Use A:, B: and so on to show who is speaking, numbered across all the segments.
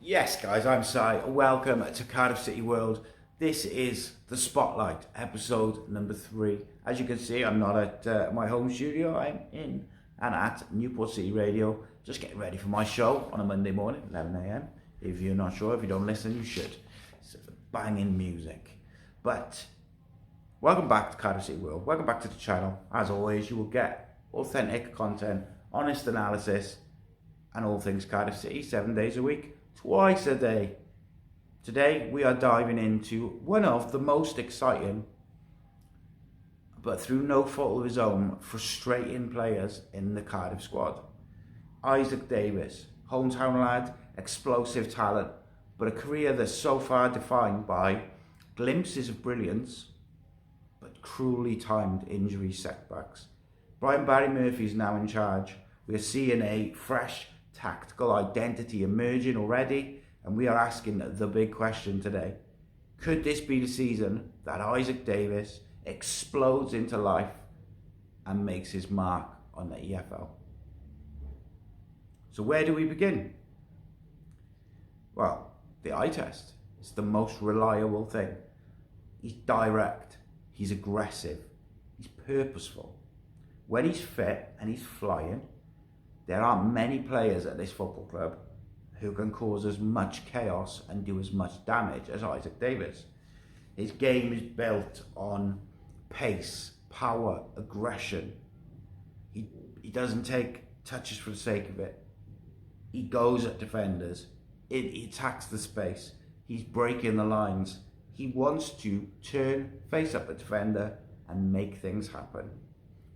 A: Yes, guys, I'm Si. Welcome to Cardiff City World. This is the Spotlight, episode number 3. As you can see, I'm not at my home studio. I'm in and at Newport City Radio, just getting ready for my show on a Monday morning, 11 a.m. If you're not sure, if you don't listen, you should. It's banging music. But welcome back to Cardiff City World. Welcome back to the channel. As always, you will get authentic content, honest analysis, and all things Cardiff City, 7 days a week, twice a day. Today we are diving into one of the most exciting, but through no fault of his own, frustrating players in the Cardiff squad. Issak Davies, hometown lad, explosive talent, but a career that's so far defined by glimpses of brilliance, but cruelly timed injury setbacks. Barry Murphy is now in charge. We are seeing a fresh tactical identity emerging already, and we are asking the big question today. Could this be the season that Issak Davies explodes into life and makes his mark on the EFL? So where do we begin? Well, the eye test is the most reliable thing. He's direct, he's aggressive, he's purposeful. When he's fit and he's flying, there aren't many players at this football club who can cause as much chaos and do as much damage as Issak Davies. His game is built on pace, power, aggression. He doesn't take touches for the sake of it. He goes at defenders. He attacks the space. He's breaking the lines. He wants to face up a defender and make things happen.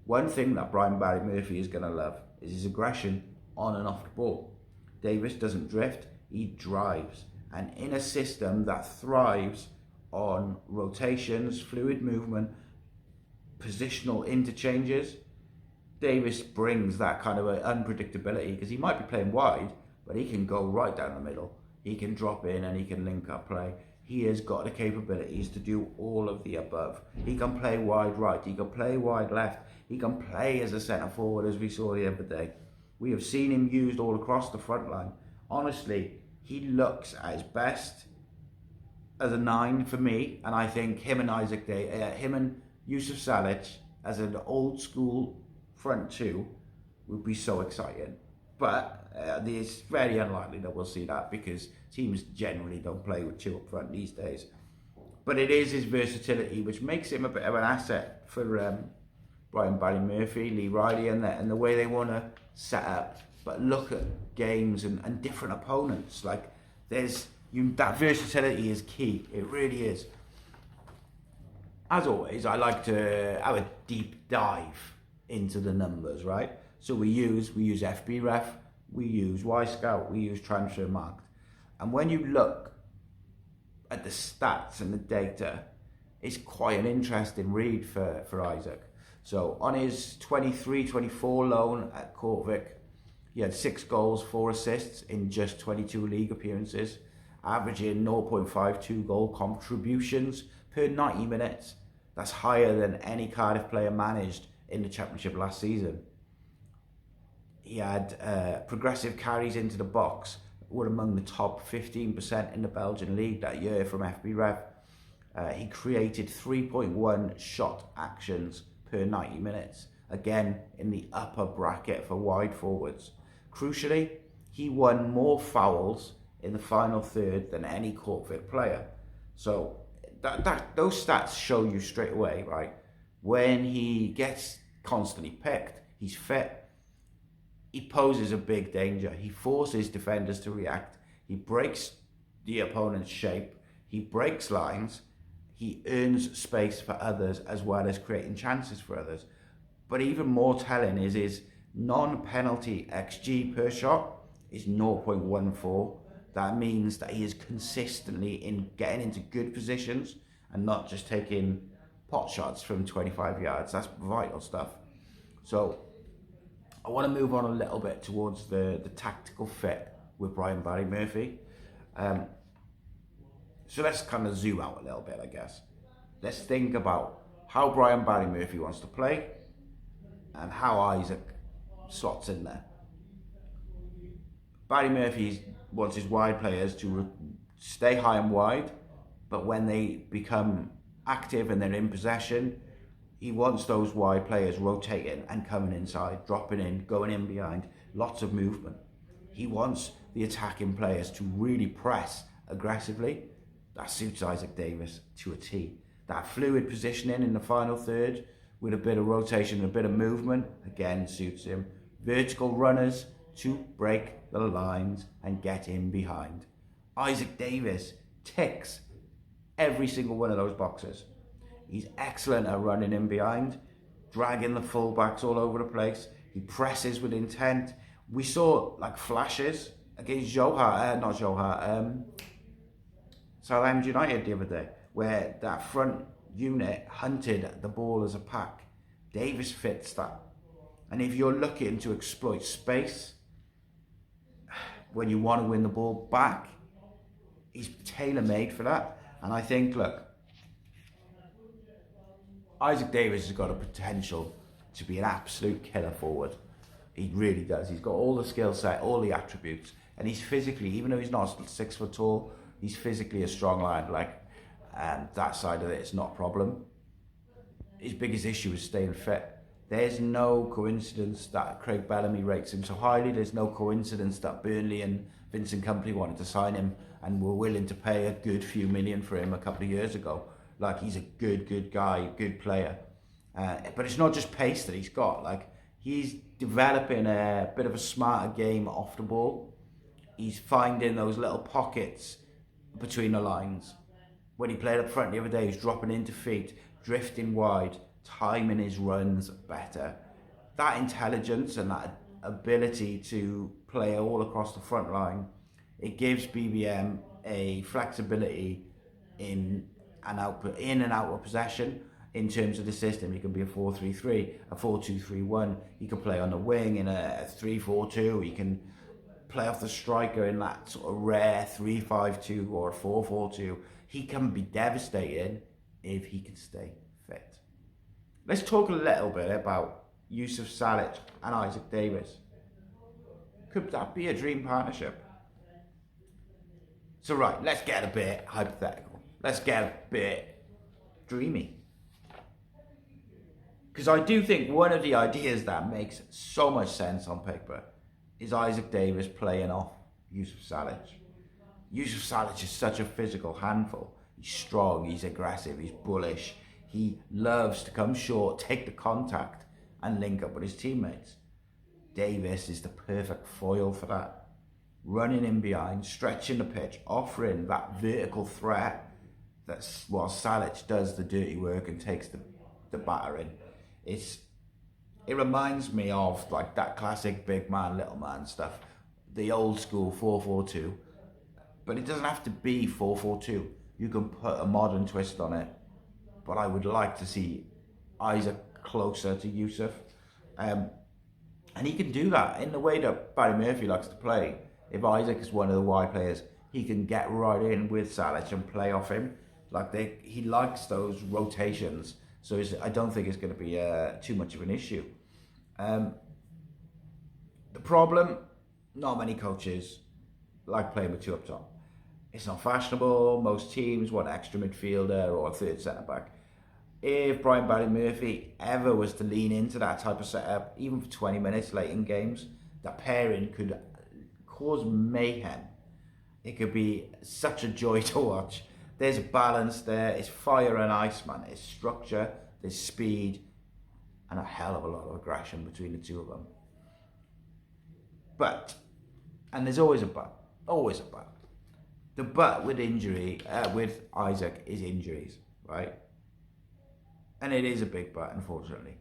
A: One thing that Barry Murphy is going to love is his aggression on and off the ball. Davies doesn't drift, he drives. And in a system that thrives on rotations, fluid movement, positional interchanges, Davies brings that kind of unpredictability, because he might be playing wide, but he can go right down the middle. He can drop in and he can link up play. He has got the capabilities to do all of the above. He can play wide right, he can play wide left, he can play as a centre forward, as we saw the other day. We have seen him used all across the front line. Honestly, he looks at his best as a 9 for me, and I think him and Yusuf Salic as an old school front two would be so exciting. But it's very unlikely that we'll see that, because teams generally don't play with 2 up front these days. But it is his versatility which makes him a bit of an asset for Barry Murphy, Lee Riley, and the way they want to set up. But look at games and different opponents. Like that versatility is key. It really is. As always, I like to have a deep dive into the numbers, right? So we use FBref, we use Y-Scout, we use Transfermarkt. And when you look at the stats and the data, it's quite an interesting read for Issak. So on his 23-24 loan at Corvick, he had 6 goals, 4 assists in just 22 league appearances, averaging 0.52 goal contributions per 90 minutes. That's higher than any Cardiff player managed in the Championship last season. He had progressive carries into the box, were among the top 15% in the Belgian league that year from FBref. He created 3.1 shot actions per 90 minutes, again in the upper bracket for wide forwards. Crucially, he won more fouls in the final third than any Corvick player. So those stats show you straight away, right? When he gets constantly picked, he's fit, he poses a big danger. He forces defenders to react. He breaks the opponent's shape. He breaks lines. He earns space for others, as well as creating chances for others. But even more telling is his non-penalty XG per shot is 0.14. That means that he is consistently getting into good positions and not just taking pot shots from 25 yards. That's vital stuff. So I want to move on a little bit towards the tactical fit with Barry Murphy. So let's kind of zoom out a little bit, I guess. Let's think about how Barry Murphy wants to play and how Issak slots in there. Barry Murphy wants his wide players to stay high and wide, but when they become active and they're in possession, he wants those wide players rotating and coming inside, dropping in, going in behind, lots of movement. He wants the attacking players to really press aggressively. That suits Issak Davies to a T. That fluid positioning in the final third with a bit of rotation and a bit of movement, again, suits him. Vertical runners to break the lines and get in behind. Issak Davies ticks every single one of those boxes. He's excellent at running in behind, dragging the fullbacks all over the place. He presses with intent. We saw like flashes against Southampton United the other day, where that front unit hunted the ball as a pack. Davies fits that. And if you're looking to exploit space, when you want to win the ball back, he's tailor-made for that. And I think, look, Issak Davies has got a potential to be an absolute killer forward. He really does. He's got all the skill set, all the attributes, and he's physically, even though he's not 6 foot tall, he's physically a strong lad. And that side of it is not a problem. His biggest issue is staying fit. There's no coincidence that Craig Bellamy rates him so highly. There's no coincidence that Burnley and Vincent Kompany wanted to sign him and were willing to pay a good few million for him a couple of years ago. Like, he's a good guy, good player. But it's not just pace that he's got. Like, he's developing a bit of a smarter game off the ball. He's finding those little pockets between the lines. When he played up front the other day, he was dropping into feet, drifting wide, timing his runs better. That intelligence and that ability to play all across the front line, it gives BBM a flexibility in and out of possession in terms of the system. He can be a 4-3-3, a 4-2-3-1. He can play on the wing in a 3-4-2. He can play off the striker in that sort of rare 3-5-2 or a 4-4-2. He can be devastating if he can stay fit. Let's talk a little bit about Yusuf Salic and Issak Davies. Could that be a dream partnership? So right, let's get a bit hypothetical. Let's get a bit dreamy. Because I do think one of the ideas that makes so much sense on paper is Issak Davies playing off Yusuf Salic. Yusuf Salic is such a physical handful. He's strong, he's aggressive, he's bullish. He loves to come short, take the contact and link up with his teammates. Davies is the perfect foil for that. Running in behind, stretching the pitch, offering that vertical threat that's while Salic does the dirty work and takes the batter in. It reminds me of like that classic big man, little man stuff. The old school 4-4-2. But it doesn't have to be 4-4-2. You can put a modern twist on it. But I would like to see Isaac closer to Yusuf. And he can do that in the way that Barry Murphy likes to play. If Isaac is one of the wide players, he can get right in with Salic and play off him. He likes those rotations. So I don't think it's going to be too much of an issue. The problem, not many coaches like playing with two up top. It's not fashionable. Most teams want an extra midfielder or a third centre-back. If Brian Barry Murphy ever was to lean into that type of setup, even for 20 minutes late in games, that pairing could cause mayhem. It could be such a joy to watch. There's a balance there. It's fire and ice, man. It's structure, there's speed, and a hell of a lot of aggression between the two of them. But, and there's always a but. The but with with Isaac is injuries, right? And it is a big but, unfortunately.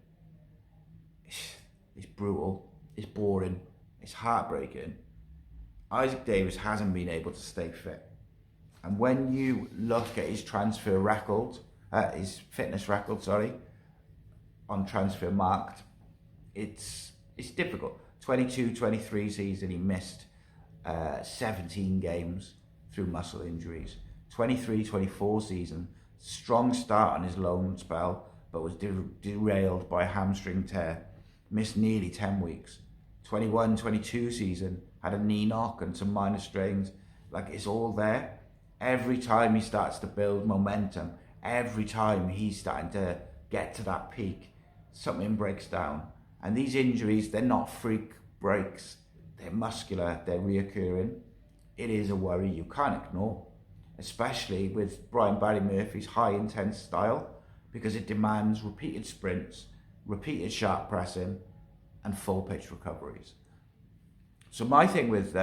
A: It's brutal, it's boring, it's heartbreaking. Issak Davies hasn't been able to stay fit. And when you look at his transfer record, his fitness record, on Transfermarkt, it's difficult. 22-23 season, he missed 17 games through muscle injuries. 23-24 season, strong start on his loan spell, but was derailed by a hamstring tear. Missed nearly 10 weeks. 21-22 season, had a knee knock and some minor strains. Like, it's all there. Every time he starts to build momentum, every time he's starting to get to that peak, something breaks down. And these injuries, they're not freak breaks. They're muscular, they're reoccurring. It is a worry you can't ignore, especially with Brian Barry Murphy's high intense style, because it demands repeated sprints, repeated sharp pressing, and full pitch recoveries. So my thing with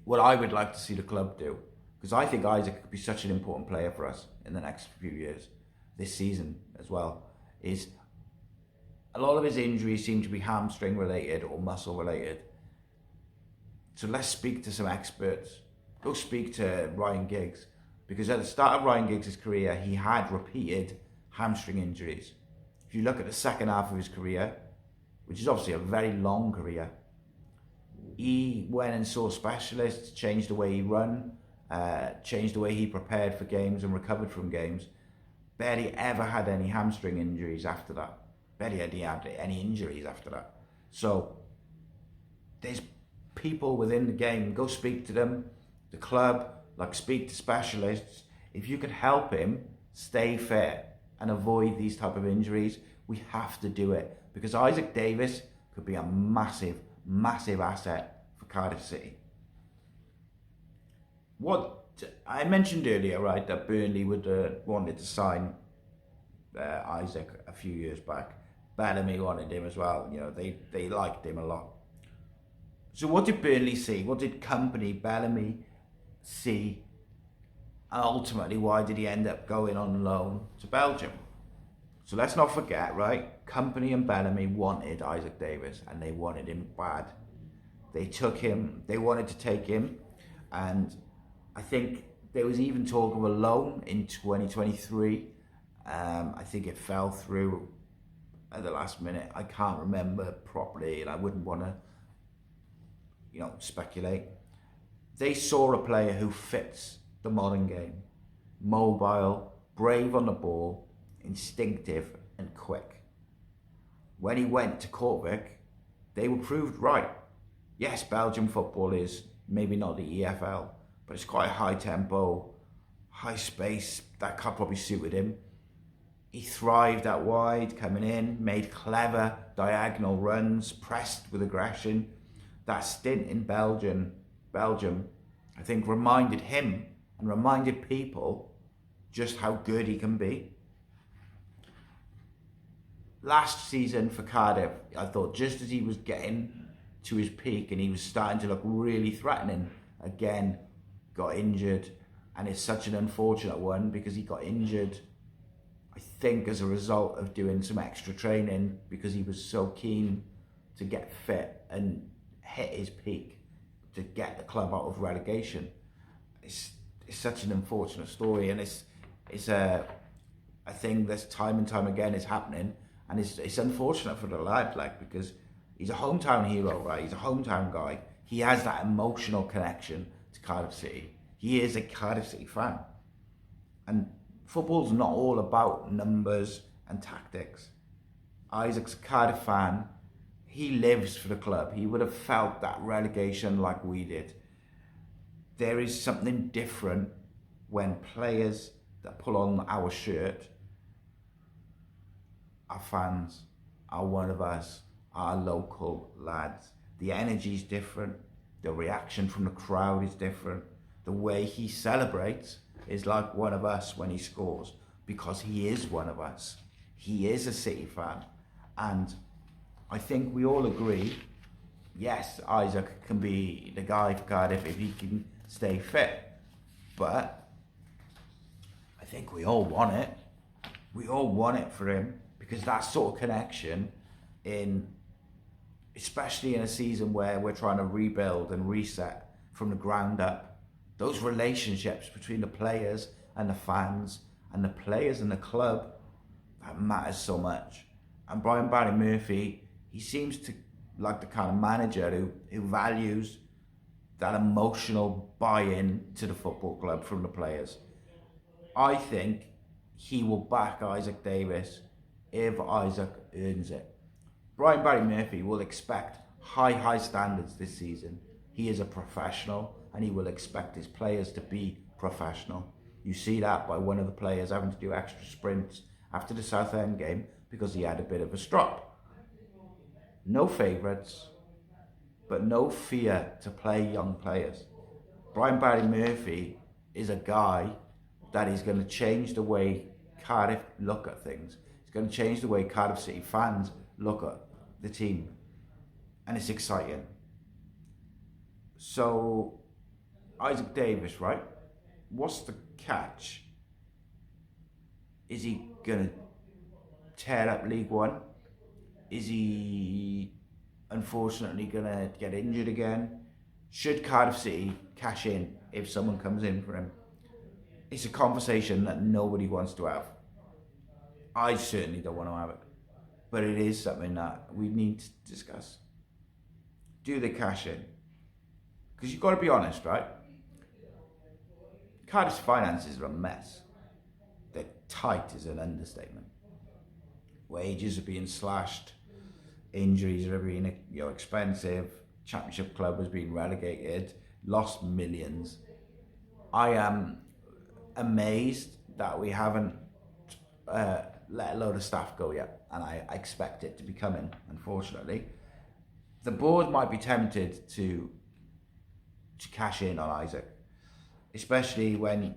A: what I would like to see the club do, because I think Isaac could be such an important player for us in the next few years, this season as well, is a lot of his injuries seem to be hamstring related or muscle related. So let's speak to some experts. Go speak to Ryan Giggs, because at the start of Ryan Giggs' career, he had repeated hamstring injuries. If you look at the second half of his career, which is obviously a very long career, he went and saw specialists, changed the way he run, changed the way he prepared for games and recovered from games. Barely ever had any hamstring injuries after that. Barely had any injuries after that. So there's people within the game, go speak to them, the club, like speak to specialists. If you can help him stay fit and avoid these type of injuries, we have to do it, because Issak Davies could be a massive, massive asset for Cardiff City. What I mentioned earlier, right, that Burnley would wanted to sign Isaac a few years back. Bellamy wanted him as well. You know, they liked him a lot. So what did Burnley see? What did company Bellamy see? And ultimately, why did he end up going on loan to Belgium? So let's not forget, right? Company and Bellamy wanted Issak Davies, and they wanted him bad. They took him, they wanted to take him, and I think there was even talk of a loan in 2023. I think it fell through at the last minute. I can't remember properly, and I wouldn't want to, speculate. They saw a player who fits the modern game. Mobile, brave on the ball, instinctive and quick. When he went to Kortrijk, they were proved right. Yes, Belgian football is maybe not the EFL, but it's quite high tempo, high space. That probably suited him. He thrived out wide, coming in, made clever diagonal runs, pressed with aggression. That stint in Belgium, I think reminded him and reminded people just how good he can be. Last season for Cardiff, I thought just as he was getting to his peak and he was starting to look really threatening, again, got injured. And it's such an unfortunate one, because he got injured, I think, as a result of doing some extra training, because he was so keen to get fit and hit his peak to get the club out of relegation. It's such an unfortunate story, and it's a thing that's time and time again is happening, and it's unfortunate for the lad, because he's a hometown hero, right? He's a hometown guy. He has that emotional connection to Cardiff City. He is a Cardiff City fan, and football's not all about numbers and tactics. Isaac's a Cardiff fan. He lives for the club. He would have felt that relegation like we did. There is something different when players that pull on our shirt are fans, are one of us, are local lads. The energy is different. The reaction from the crowd is different. The way he celebrates is like one of us when he scores, because he is one of us. He is a City fan. And I think we all agree, yes, Isaac can be the guy for Cardiff if he can stay fit. But I think we all want it. We all want it for him, because that sort of connection, especially in a season where we're trying to rebuild and reset from the ground up, those relationships between the players and the fans and the players and the club, that matters so much. And Brian Barry Murphy, he seems to like the kind of manager who values that emotional buy-in to the football club from the players. I think he will back Issak Davies if Isaac earns it. Brian Barry Murphy will expect high standards this season. He is a professional and he will expect his players to be professional. You see that by one of the players having to do extra sprints after the Southend game because he had a bit of a strop. No favourites, but no fear to play young players. Brian Barry Murphy is a guy that is going to change the way Cardiff look at things. It's going to change the way Cardiff City fans look at the team. And it's exciting. So, Issak Davies, right? What's the catch? Is he going to tear up League One? Is he unfortunately going to get injured again? Should Cardiff City cash in if someone comes in for him? It's a conversation that nobody wants to have. I certainly don't want to have it. But it is something that we need to discuss. Do they cash in? Because you've got to be honest, right? Cardiff's finances are a mess. They're tight is an understatement. Wages are being slashed. Injuries are being expensive. Championship club has been relegated. Lost millions. I am amazed that we haven't let a load of staff go yet. And I expect it to be coming, unfortunately. The board might be tempted to cash in on Issak, especially when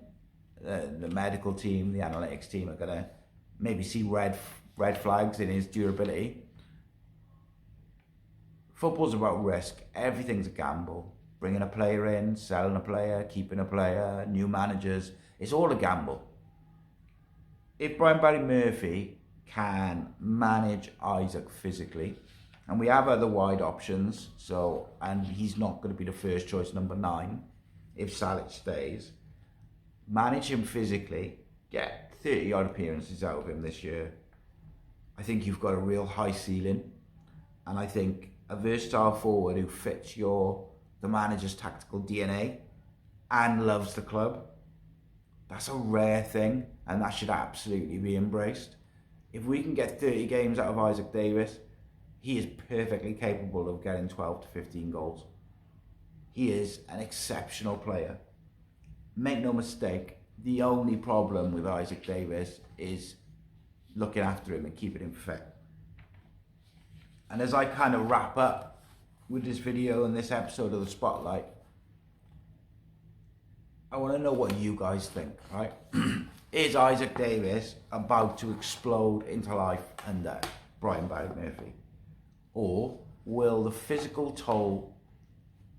A: the medical team, the analytics team are going to maybe see red flags in his durability. Football's about risk. Everything's a gamble. Bringing a player in, selling a player, keeping a player, new managers. It's all a gamble. If Brian Barry Murphy can manage Issak physically, and we have other wide options, and he's not going to be the first choice number 9 if Salic stays. Manage him physically, get 30 odd appearances out of him this year. I think you've got a real high ceiling, and I think a versatile forward who fits the manager's tactical DNA and loves the club, that's a rare thing, and that should absolutely be embraced. If we can get 30 games out of Issak Davies, he is perfectly capable of getting 12 to 15 goals. He is an exceptional player. Make no mistake, the only problem with Issak Davies is looking after him and keeping him fit. And as I kind of wrap up with this video and this episode of The Spotlight, I want to know what you guys think, right? Is Issak Davies about to explode into life under Brian Barry Murphy? Or will the physical toll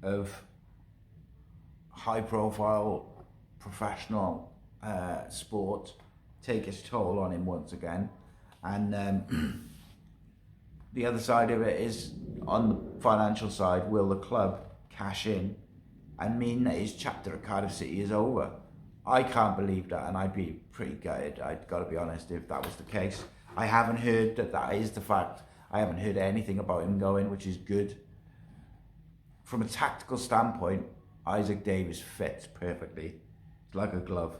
A: of high-profile professional sport take its toll on him once again? And the other side of it is, on the financial side, will the club cash in and mean that his chapter at Cardiff City is over? I can't believe that, and I'd be pretty gutted, I've got to be honest, if that was the case. I haven't heard that is the fact. I haven't heard anything about him going, which is good. From a tactical standpoint, Issak Davies fits perfectly. It's like a glove.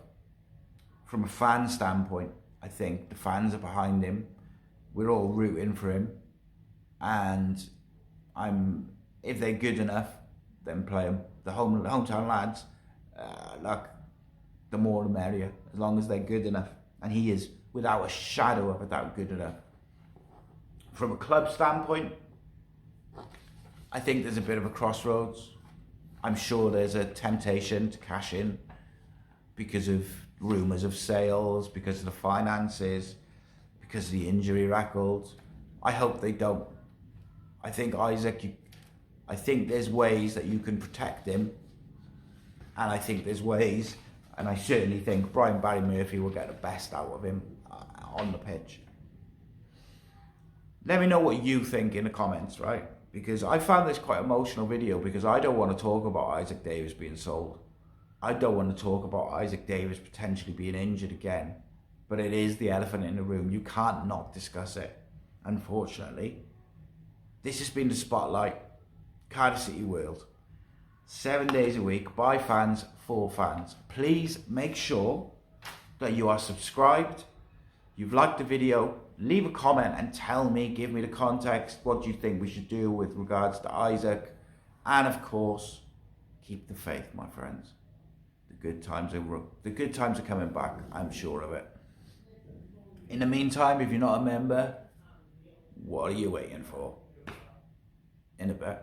A: From a fan standpoint, I think the fans are behind him. We're all rooting for him. And if they're good enough, then play him. The hometown lads, the more the merrier, as long as they're good enough. And he is, without a shadow of a doubt, good enough. From a club standpoint, I think there's a bit of a crossroads. I'm sure there's a temptation to cash in because of rumours of sales, because of the finances, because of the injury records. I hope they don't. I think I think there's ways that you can protect him, and I think there's ways, and I certainly think Brian Barry Murphy will get the best out of him on the pitch. Let me know what you think in the comments, right? Because I found this quite emotional video because I don't want to talk about Issak Davies being sold. I don't want to talk about Issak Davies potentially being injured again. But it is the elephant in the room. You can't not discuss it, unfortunately. This has been The Spotlight, Cardiff City World. 7 days a week, by fans, for fans. Please make sure that you are subscribed you've liked the video, leave a comment and tell me, give me the context. What do you think we should do with regards to Isaac? And of course, keep the faith, my friends. The good times are coming back. I'm sure of it. In the meantime, if you're not a member, what are you waiting for? In a bit.